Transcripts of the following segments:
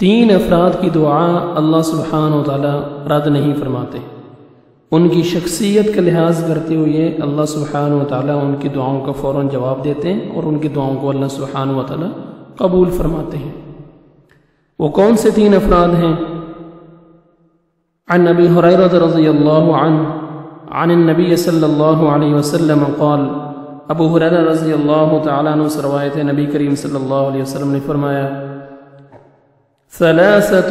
تین افراد کی دعا اللہ سبحانہ و تعالی رد نہیں فرماتے۔ ان کی شخصیت کا لحاظ کرتے ہوئے اللہ سبحانہ و تعالی ان کی دعاؤں کا فوراً جواب دیتے ہیں اور ان کی دعاؤں کو اللہ سبحانہ و تعالی قبول فرماتے ہیں۔ وہ کون سے تین افراد ہیں؟ عن ابی ہریرہ رضی اللہ عنہ عن النبی صلی اللہ علیہ وسلم قال، ابو ہریرہ رضی اللہ تعالیٰ عنہ سے روایت ہے، نبی کریم صلی اللہ علیہ وسلم نے فرمایا، ثلاثۃ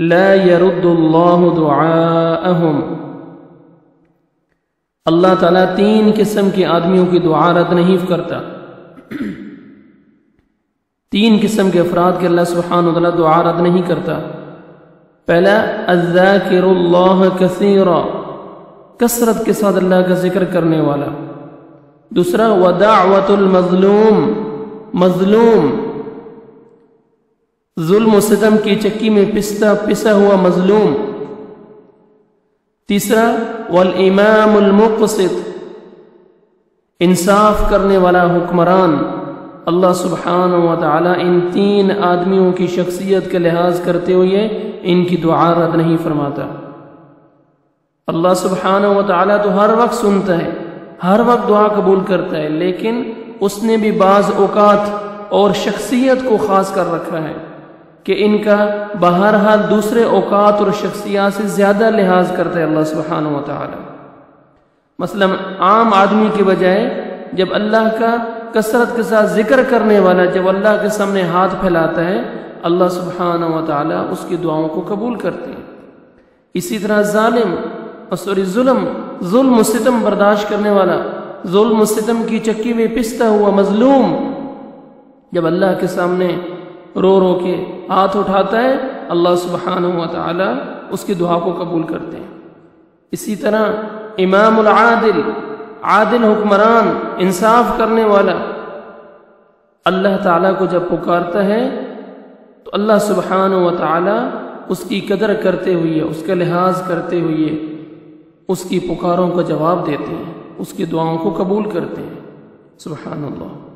لا يرد اللہ دعاءہم، اللہ تعالیٰ تین قسم کے آدمیوں کی دعا رد نہیں کرتا۔ تین قسم کے افراد کے اللہ سبحانہ و تعالیٰ دعا رد نہیں کرتا۔ پہلا، الذاکر اللہ کثیرا، کثرت کے ساتھ اللہ کا ذکر کرنے والا۔ دوسرا، ودعوت المظلوم، مظلوم ظلم و ستم کی چکی میں پسا ہوا مظلوم۔ تیسرا، والامام المقسط، انصاف کرنے والا حکمران۔ اللہ سبحانہ و تعالی ان تین آدمیوں کی شخصیت کا لحاظ کرتے ہوئے ان کی دعا رد نہیں فرماتا۔ اللہ سبحانہ و تعالی تو ہر وقت سنتا ہے، ہر وقت دعا قبول کرتا ہے، لیکن اس نے بھی بعض اوقات اور شخصیت کو خاص کر رکھا ہے کہ ان کا بہرحال دوسرے اوقات اور شخصیات سے زیادہ لحاظ کرتا ہے اللہ سبحانہ و تعالی۔ مثلا عام آدمی کے بجائے جب اللہ کا کثرت کے ساتھ ذکر کرنے والا جب اللہ کے سامنے ہاتھ پھیلاتا ہے، اللہ سبحانہ و تعالی اس کی دعاؤں کو قبول کرتے ہیں۔ اسی طرح ظلم و ستم برداشت کرنے والا، ظلم و ستم کی چکی میں پستا ہوا مظلوم جب اللہ کے سامنے رو رو کے ہاتھ اٹھاتا ہے، اللہ سبحانہ و تعالی اس کی دعا کو قبول کرتے ہیں۔ اسی طرح امام العادل، عادل حکمران، انصاف کرنے والا، اللہ تعالیٰ کو جب پکارتا ہے تو اللہ سبحانہ و تعالی اس کی قدر کرتے ہوئے، اس کا لحاظ کرتے ہوئے اس کی پکاروں کا جواب دیتے ہیں، اس کی دعاؤں کو قبول کرتے ہیں۔ سبحان اللہ۔